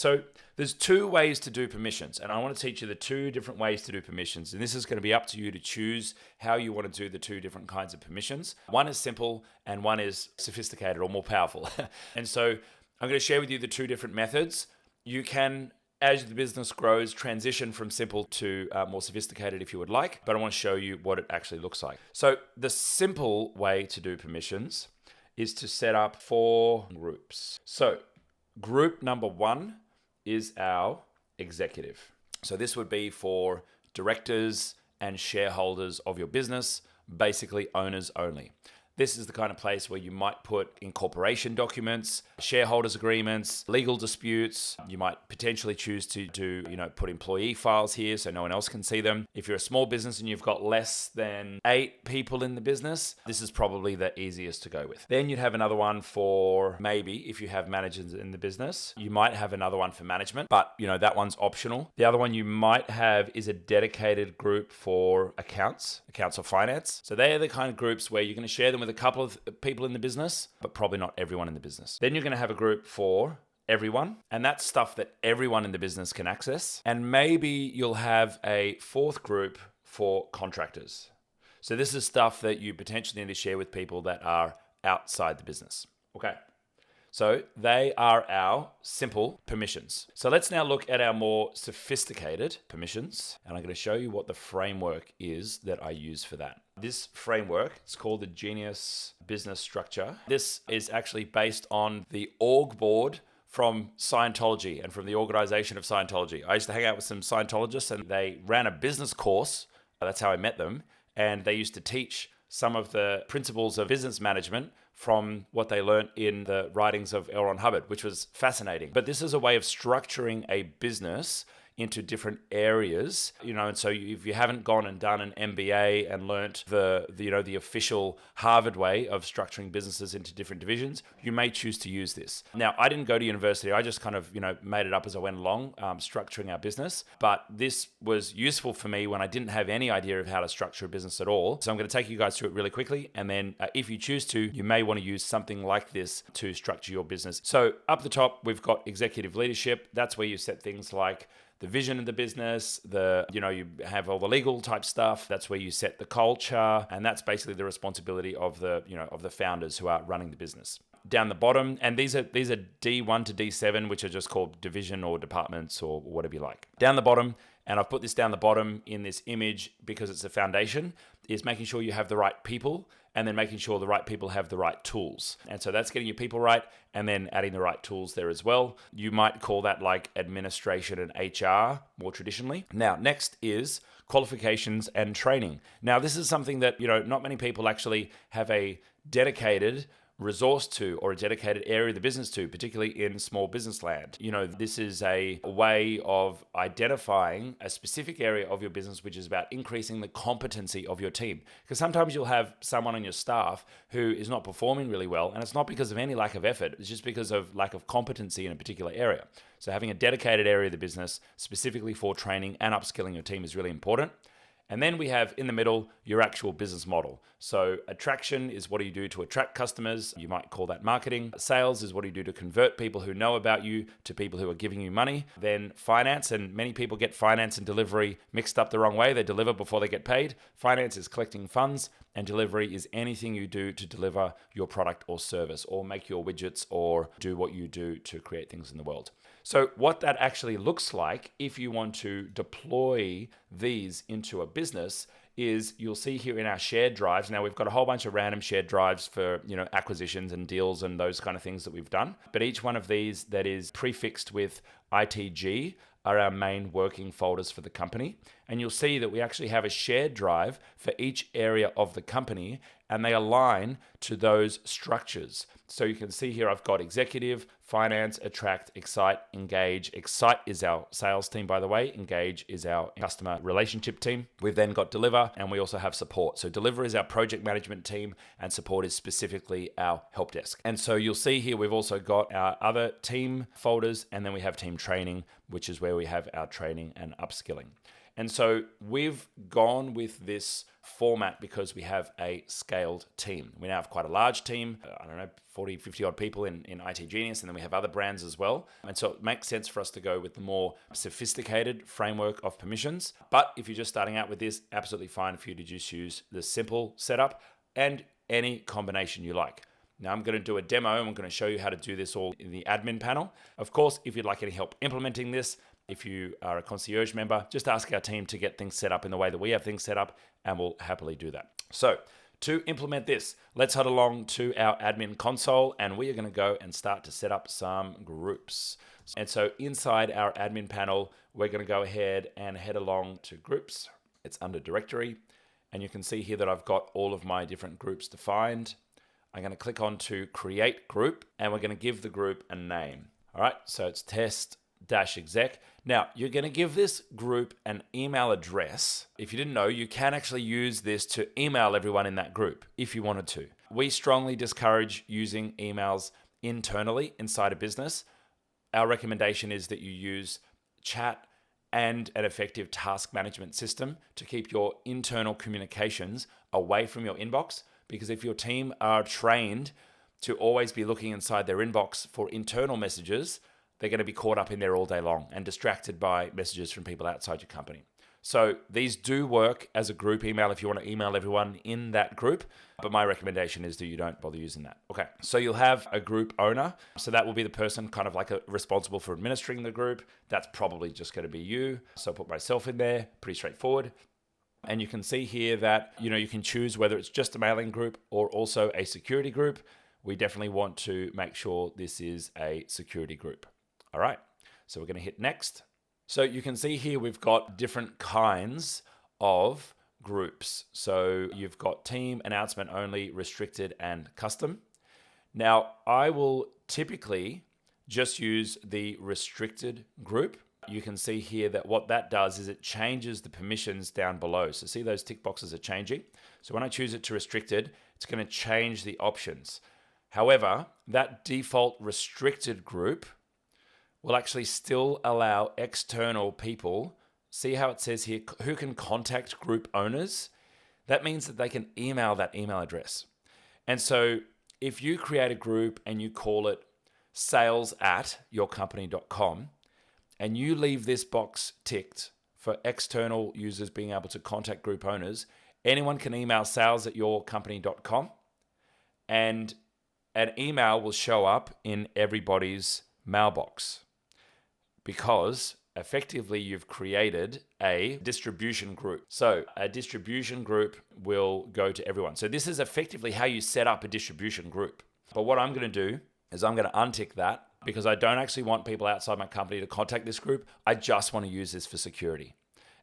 So there's two ways to do permissions, and I want to teach you the two different ways to do permissions. And this is going to be up to you to choose how you want to do the two different kinds of permissions. One is simple and one is sophisticated or more powerful. And so I'm going to share with you the two different methods. You can, as the business grows, transition from simple to more sophisticated if you would like, but I want to show you what it actually looks like. So the simple way to do permissions is to set up 4 groups. So group number 1 is our executive. So this would be for directors and shareholders of your business, basically owners only. This is the kind of place where you might put incorporation documents, shareholders agreements, legal disputes. You might potentially choose to put employee files here so no one else can see them. If you're a small business and you've got less than 8 people in the business, this is probably the easiest to go with. Then you'd have another one for maybe if you have managers in the business, you might have another one for management, but that one's optional. The other one you might have is a dedicated group for accounts or finance. So they're the kind of groups where you're going to share them with a couple of people in the business, but probably not everyone in the business. Then you're going to have a group for everyone, and that's stuff that everyone in the business can access. And maybe you'll have a 4th group for contractors. So this is stuff that you potentially need to share with people that are outside the business. Okay. So they are our simple permissions. So let's now look at our more sophisticated permissions, and I'm going to show you what the framework is that I use for that. This framework is called the Genius Business Structure. This is actually based on the org board from Scientology and from the organization of Scientology. I used to hang out with some Scientologists, and they ran a business course. That's how I met them. And they used to teach some of the principles of business management from what they learned in the writings of L. Ron Hubbard, which was fascinating. But this is a way of structuring a business into different areas, and so if you haven't gone and done an MBA and learnt the official Harvard way of structuring businesses into different divisions, you may choose to use this. Now, I didn't go to university. I just kind of, made it up as I went along, structuring our business. But this was useful for me when I didn't have any idea of how to structure a business at all. So I'm going to take you guys through it really quickly. And then if you choose to, you may want to use something like this to structure your business. So up the top, we've got executive leadership. That's where you set things like the vision of the business, you have all the legal type stuff. That's where you set the culture, and that's basically the responsibility of the founders who are running the business. Down the bottom, and these are D1 to D7, which are just called division or departments or whatever you like. Down the bottom, and I've put this down the bottom in this image because it's a foundation, is making sure you have the right people, and then making sure the right people have the right tools. And so that's getting your people right, and then adding the right tools there as well. You might call that like administration and HR more traditionally. Now, next is qualifications and training. Now, this is something that, not many people actually have a dedicated resource to or a dedicated area of the business to, particularly in small business land. This is a way of identifying a specific area of your business which is about increasing the competency of your team. Because sometimes you'll have someone on your staff who is not performing really well, and it's not because of any lack of effort, it's just because of lack of competency in a particular area. So having a dedicated area of the business specifically for training and upskilling your team is really important. And then we have in the middle your actual business model. So attraction is what do you do to attract customers? You might call that marketing. Sales is what do you do to convert people who know about you to people who are giving you money. Then finance, and many people get finance and delivery mixed up the wrong way. They deliver before they get paid. Finance is collecting funds, and delivery is anything you do to deliver your product or service or make your widgets or do what you do to create things in the world. So what that actually looks like if you want to deploy these into a business is you'll see here in our shared drives. Now we've got a whole bunch of random shared drives for, acquisitions and deals and those kind of things that we've done. But each one of these that is prefixed with itG are our main working folders for the company. And you'll see that we actually have a shared drive for each area of the company, and they align to those structures. So you can see here I've got executive, finance, attract, excite, engage. Excite is our sales team, by the way. Engage is our customer relationship team. We've then got deliver, and we also have support. So deliver is our project management team, and support is specifically our help desk. And so you'll see here we've also got our other team folders, and then we have team training, which is where we have our training and upskilling. And so we've gone with this format because we have a scaled team. We now have quite a large team, 40, 50 odd people in itGenius, and then we have other brands as well. And so it makes sense for us to go with the more sophisticated framework of permissions. But if you're just starting out with this, absolutely fine for you to just use the simple setup and any combination you like. Now I'm going to do a demo and I'm going to show you how to do this all in the admin panel. Of course, if you'd like any help implementing this, if you are a concierge member, just ask our team to get things set up in the way that we have things set up, and we'll happily do that. So to implement this, let's head along to our admin console, and we are going to go and start to set up some groups. And so inside our admin panel, we're going to go ahead and head along to groups. It's under directory, and you can see here that I've got all of my different groups defined. I'm going to click on to create group, and we're going to give the group a name. All right, so it's test-exec. Now, you're going to give this group an email address. If you didn't know, you can actually use this to email everyone in that group if you wanted to. We strongly discourage using emails internally inside a business. Our recommendation is that you use chat and an effective task management system to keep your internal communications away from your inbox. Because if your team are trained to always be looking inside their inbox for internal messages, they're going to be caught up in there all day long and distracted by messages from people outside your company. So these do work as a group email if you want to email everyone in that group, but my recommendation is that you don't bother using that. Okay, so you'll have a group owner. So that will be the person kind of like responsible for administering the group. That's probably just going to be you. So I'll put myself in there, pretty straightforward. And you can see here that, you can choose whether it's just a mailing group or also a security group. We definitely want to make sure this is a security group. All right, so we're going to hit next. So you can see here we've got different kinds of groups. So you've got team, announcement only, restricted, and custom. Now, I will typically just use the restricted group. You can see here that what that does is it changes the permissions down below. So see those tick boxes are changing. So when I choose it to restricted, it's going to change the options. However, that default restricted group will actually still allow external people. See how it says here, who can contact group owners? That means that they can email that email address. And so if you create a group and you call it sales@yourcompany.com, and you leave this box ticked for external users being able to contact group owners, anyone can email sales@yourcompany.com, and an email will show up in everybody's mailbox because effectively you've created a distribution group. So a distribution group will go to everyone. So this is effectively how you set up a distribution group. But what I'm going to do is I'm going to untick that because I don't actually want people outside my company to contact this group. I just want to use this for security.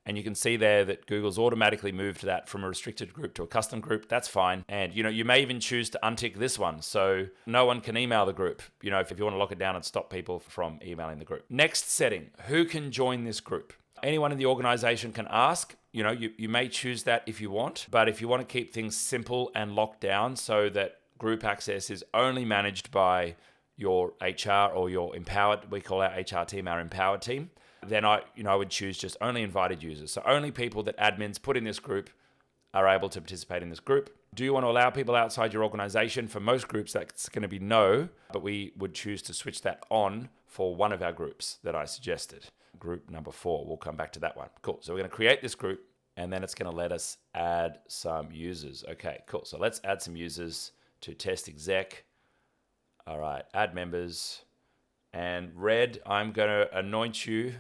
And you can see there that Google's automatically moved that from a restricted group to a custom group. That's fine. And you may even choose to untick this one. So no one can email the group, if you want to lock it down and stop people from emailing the group. Next setting, who can join this group? Anyone in the organization can ask. You may choose that if you want, but if you want to keep things simple and locked down so that group access is only managed by your HR or your empowered, we call our HR team our empowered team, then I would choose just only invited users. So only people that admins put in this group are able to participate in this group. Do you want to allow people outside your organization? For most groups, that's going to be no, but we would choose to switch that on for one of our groups that I suggested. Group number 4, we'll come back to that one. Cool, so we're going to create this group and then it's going to let us add some users. Okay, cool, so let's add some users to test exec. All right, add members. And Red, I'm going to anoint you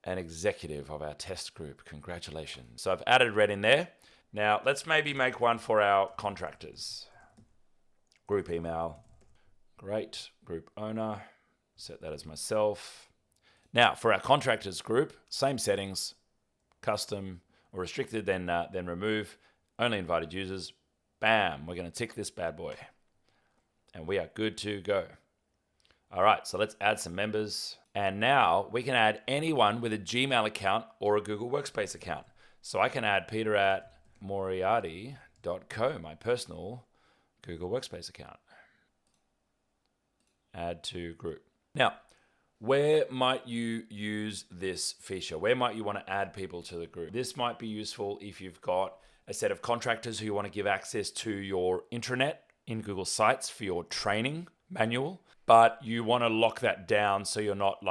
an executive of our test group. Congratulations. So I've added Red in there. Now let's maybe make one for our contractors. Group email. Great. Group owner. Set that as myself. Now for our contractors group, same settings, custom or restricted, then remove, only invited users. Bam, we're going to tick this bad boy. And we are good to go. All right, so let's add some members. And now we can add anyone with a Gmail account or a Google Workspace account. So I can add peter@moriarty.co, my personal Google Workspace account. Add to group. Now, Where might you use this feature? Where might you want to add people to the group? This might be useful if you've got a set of contractors who you want to give access to your intranet in Google Sites for your training manual, but you want to lock that down so you're not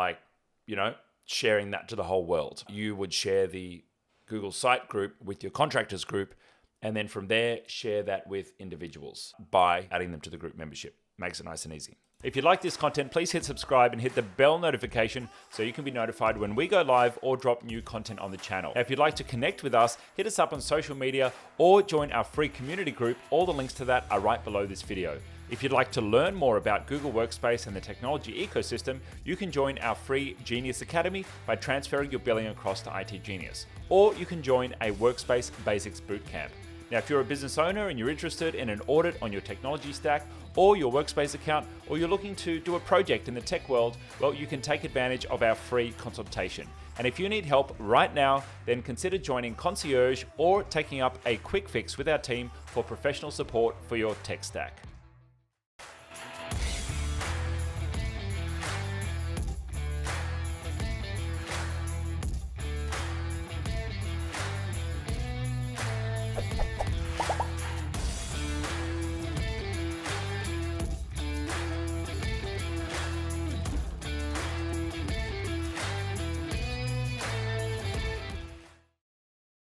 sharing that to the whole world. You would share the Google Site group with your contractors group, and then from there, share that with individuals by adding them to the group membership. Makes it nice and easy. If you like this content, please hit subscribe and hit the bell notification so you can be notified when we go live or drop new content on the channel. Now, if you'd like to connect with us, hit us up on social media or join our free community group. All the links to that are right below this video. If you'd like to learn more about Google Workspace and the technology ecosystem, you can join our free Genius Academy by transferring your billing across to itGenius. Or you can join a Workspace Basics Bootcamp. Now, if you're a business owner and you're interested in an audit on your technology stack or your Workspace account, or you're looking to do a project in the tech world, well, you can take advantage of our free consultation. And if you need help right now, then consider joining Concierge or taking up a quick fix with our team for professional support for your tech stack.